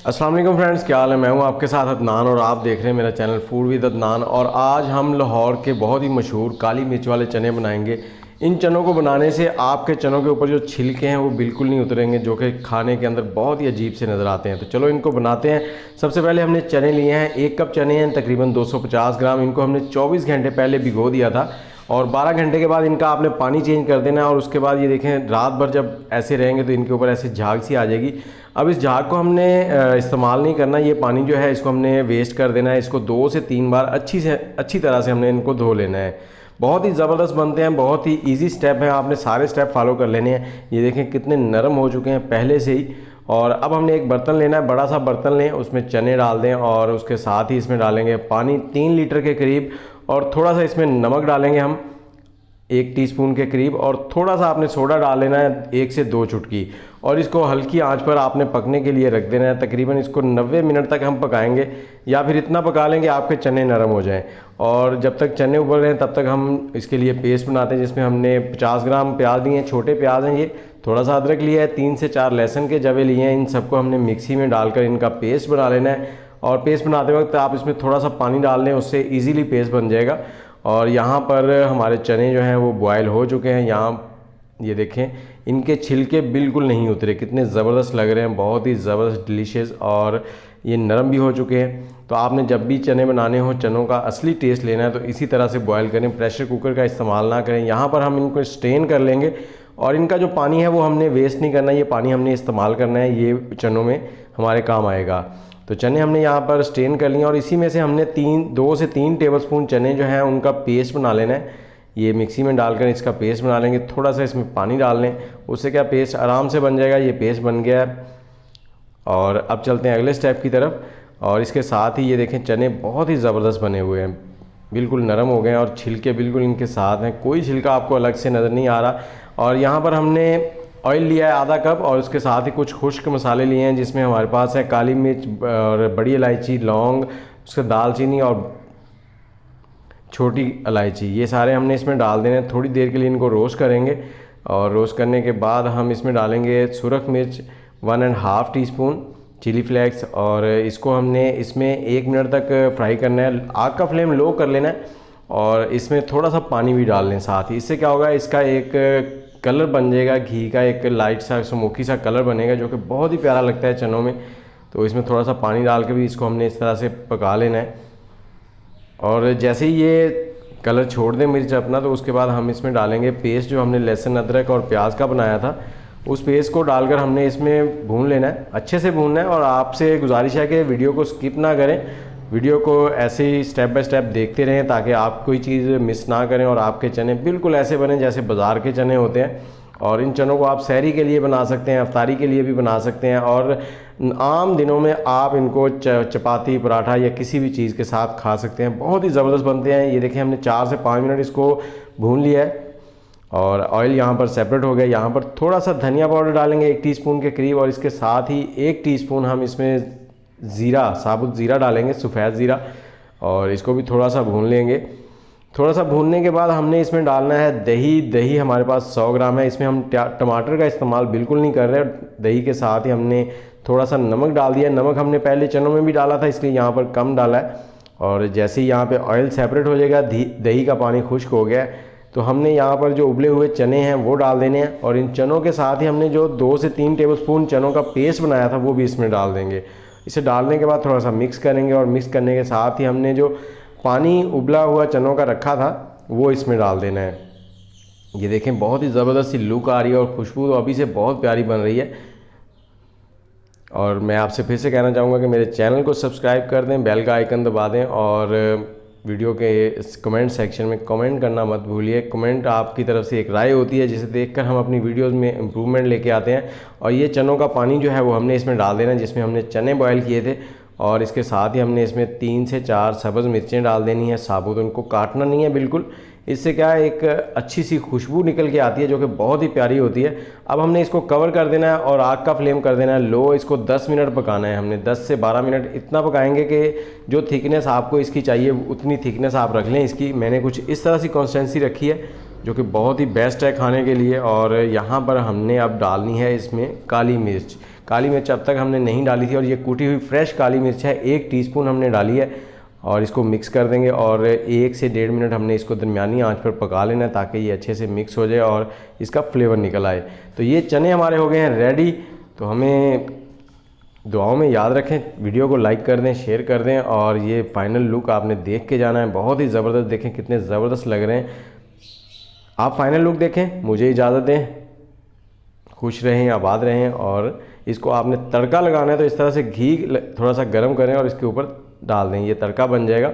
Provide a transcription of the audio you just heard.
अस्सलाम वालेकुम फ्रेंड्स, क्या हाल है। मैं हूं आपके साथ अदनान और आप देख रहे हैं मेरा चैनल फूड विद अदनान। और आज हम लाहौर के बहुत ही मशहूर काली मिर्च वाले चने बनाएंगे। इन चनों को बनाने से आपके चनों के ऊपर जो छिलके हैं वो बिल्कुल नहीं उतरेंगे, जो कि खाने के अंदर बहुत ही अजीब से नज़र आते हैं। तो चलो इनको बनाते हैं। सबसे पहले हमने चने लिए हैं, 1 कप चने हैं, तकरीबन 250 ग्राम। इनको हमने 24 घंटे पहले भिगो दिया था और 12 घंटे के बाद इनका आपने पानी चेंज कर देना है। और उसके बाद ये देखें, रात भर जब ऐसे रहेंगे तो इनके ऊपर ऐसे झाग सी आ जाएगी। अब इस झाग को हमने इस्तेमाल नहीं करना, ये पानी जो है इसको हमने वेस्ट कर देना है। इसको 2 से 3 बार अच्छी तरह से हमने इनको धो लेना है। बहुत ही ज़बरदस्त बनते हैं, बहुत ही इजी स्टेप है, आपने सारे स्टेप फॉलो कर लेने हैं। ये देखें कितने नरम हो चुके हैं पहले से ही। और अब हमने एक बर्तन लेना है, बड़ा सा बर्तन लें, उसमें चने डाल दें और उसके साथ ही इसमें डालेंगे पानी 3 लीटर के करीब। और थोड़ा सा इसमें नमक डालेंगे हम 1 टीस्पून के करीब। और थोड़ा सा आपने सोडा डाल लेना है 1 से 2 चुटकी। और इसको हल्की आंच पर आपने पकने के लिए रख देना है। तकरीबन इसको 90 मिनट तक हम पकाएंगे, या फिर इतना पका लेंगे आपके चने नरम हो जाएं। और जब तक चने उबल रहे हैं तब तक हम इसके लिए पेस्ट बनाते हैं, जिसमें हमने 50 ग्राम प्याज लिए हैं, छोटे प्याज हैं ये। थोड़ा सा अदरक लिया है, 3 से 4 लहसुन के जवे लिए हैं। इन सबको हमने मिक्सी में डालकर इनका पेस्ट बना लेना है। और पेस्ट बनाते वक्त आप इसमें थोड़ा सा पानी डाल लें, उससे ईज़िली पेस्ट बन जाएगा। और यहाँ पर हमारे चने जो हैं वो बॉयल हो चुके हैं। यहाँ ये देखें, इनके छिलके बिल्कुल नहीं उतरे, कितने ज़बरदस्त लग रहे हैं, बहुत ही ज़बरदस्त डिलीशियस। और ये नरम भी हो चुके हैं। तो आपने जब भी चने बनाने हो, चनों का असली टेस्ट लेना है तो इसी तरह से बॉयल करें, प्रेशर कुकर का इस्तेमाल ना करें। यहाँ पर हम इनको स्ट्रेन कर लेंगे और इनका जो पानी है वो हमने वेस्ट नहीं करना, ये पानी हमने इस्तेमाल करना है, ये चनों में हमारे काम आएगा। तो चने हमने यहाँ पर स्ट्रेन कर लिए और इसी में से हमने 2 से 3 टेबलस्पून चने जो हैं उनका पेस्ट बना लेना है। ये मिक्सी में डालकर इसका पेस्ट बना लेंगे। थोड़ा सा इसमें पानी डाल लें, उससे क्या पेस्ट आराम से बन जाएगा। ये पेस्ट बन गया है। और अब चलते हैं अगले स्टेप की तरफ। और इसके साथ ही ये देखें, चने बहुत ही ज़बरदस्त बने हुए हैं, बिल्कुल नरम हो गए हैं और छिलके बिल्कुल इनके साथ हैं, कोई छिलका आपको अलग से नज़र नहीं आ रहा। और यहाँ पर हमने ऑयल लिया है आधा कप और उसके साथ ही कुछ खुश्क मसाले लिए हैं, जिसमें हमारे पास है काली मिर्च और बड़ी इलायची, लौंग, उसके दालचीनी और छोटी इलायची। ये सारे हमने इसमें डाल देने हैं। थोड़ी देर के लिए इनको रोस्ट करेंगे और रोस्ट करने के बाद हम इसमें डालेंगे सुरख मिर्च 1.5 टीस्पून, चिली फ्लेक्स। और इसको हमने इसमें 1 मिनट तक फ्राई करना है। आग का फ्लेम लो कर लेना है और इसमें थोड़ा सा पानी भी डाल लें साथ ही। इससे क्या होगा, इसका एक कलर बन जाएगा, घी का एक लाइट सा स्मोकी सा कलर बनेगा, जो कि बहुत ही प्यारा लगता है चनों में। तो इसमें थोड़ा सा पानी डाल के भी इसको हमने इस तरह से पका लेना है। और जैसे ही ये कलर छोड़ दें मिर्च अपना, तो उसके बाद हम इसमें डालेंगे पेस्ट जो हमने लहसुन, अदरक और प्याज का बनाया था। उस पेस्ट को डालकर हमने इसमें भून लेना है, अच्छे से भूनना है। और आपसे गुजारिश है कि वीडियो को स्किप ना करें, वीडियो को ऐसे ही स्टेप बाय स्टेप देखते रहें, ताकि आप कोई चीज़ मिस ना करें और आपके चने बिल्कुल ऐसे बने जैसे बाज़ार के चने होते हैं। और इन चनों को आप सहरी के लिए बना सकते हैं, अफ्तारी के लिए भी बना सकते हैं। और आम दिनों में आप इनको चपाती, पराठा या किसी भी चीज़ के साथ खा सकते हैं, बहुत ही ज़बरदस्त बनते हैं। ये देखें, हमने 4 से 5 मिनट इसको भून लिया है और ऑयल यहाँ पर सेपरेट हो गया। यहाँ पर थोड़ा सा धनिया पाउडर डालेंगे 1 टीस्पून के करीब। और इसके साथ ही 1 टीस्पून हम इसमें ज़ीरा, साबुत ज़ीरा डालेंगे, सफ़ेद ज़ीरा। और इसको भी थोड़ा सा भून लेंगे। थोड़ा सा भूनने के बाद हमने इसमें डालना है दही हमारे पास 100 ग्राम है। इसमें हम टमाटर का इस्तेमाल बिल्कुल नहीं कर रहे। दही के साथ ही हमने थोड़ा सा नमक डाल दिया। नमक हमने पहले चनों में भी डाला था, इसलिए यहाँ पर कम डाला है। और जैसे ही यहाँ पे ऑयल सेपरेट हो जाएगा, दही का पानी खुश्क हो गया है, तो हमने यहाँ पर जो उबले हुए चने हैं वो डाल देने हैं। और इन चनों के साथ ही हमने जो 2 से 3 टेबलस्पून चनों का पेस्ट बनाया था वो भी इसमें डाल देंगे। इसे डालने के बाद थोड़ा सा मिक्स करेंगे और मिक्स करने के साथ ही हमने जो पानी उबला हुआ चनों का रखा था वो इसमें डाल देना है। ये देखें, बहुत ही ज़बरदस्त सी लुक आ रही है और खुशबू तो अभी से बहुत प्यारी बन रही है। और मैं आपसे फिर से कहना चाहूँगा कि मेरे चैनल को सब्सक्राइब कर दें, बेल का आइकन दबा दें और वीडियो के कमेंट सेक्शन में कमेंट करना मत भूलिए। कमेंट आपकी तरफ से एक राय होती है, जिसे देखकर हम अपनी वीडियोस में इम्प्रूवमेंट लेके आते हैं। और ये चनों का पानी जो है वो हमने इसमें डाल देना है, जिसमें हमने चने बॉयल किए थे। और इसके साथ ही हमने इसमें 3 से 4 सब्ज़ मिर्चें डाल देनी है साबुत, उनको काटना नहीं है बिल्कुल। इससे क्या है, एक अच्छी सी खुशबू निकल के आती है, जो कि बहुत ही प्यारी होती है। अब हमने इसको कवर कर देना है और आग का फ्लेम कर देना है लो। इसको 10 मिनट पकाना है हमने, 10 से 12 मिनट इतना पकाएंगे कि जो थिकनेस आपको इसकी चाहिए उतनी थिकनेस आप रख लें इसकी। मैंने कुछ इस तरह सी कंसिस्टेंसी रखी है जो कि बहुत ही बेस्ट है खाने के लिए। और यहाँ पर हमने अब डालनी है इसमें काली मिर्च। काली मिर्च अब तक हमने नहीं डाली थी और ये कूटी हुई फ्रेश काली मिर्च है, 1 टीस्पून हमने डाली है। और इसको मिक्स कर देंगे और 1 से 1.5 मिनट हमने इसको दरमियानी आंच पर पका लेना है ताकि ये अच्छे से मिक्स हो जाए और इसका फ्लेवर निकल आए। तो ये चने हमारे हो गए हैं रेडी। तो हमें दुआओं में याद रखें, वीडियो को लाइक कर दें, शेयर कर दें और ये फाइनल लुक आपने देख के जाना है। बहुत ही ज़बरदस्त, देखें कितने ज़बरदस्त लग रहे हैं। आप फाइनल लुक देखें, मुझे इजाज़त दें। खुश रहें, आबाद रहें। और इसको आपने तड़का लगाना है तो इस तरह से घी थोड़ा सा गर्म करें और इसके ऊपर डाल दें, ये तड़का बन जाएगा।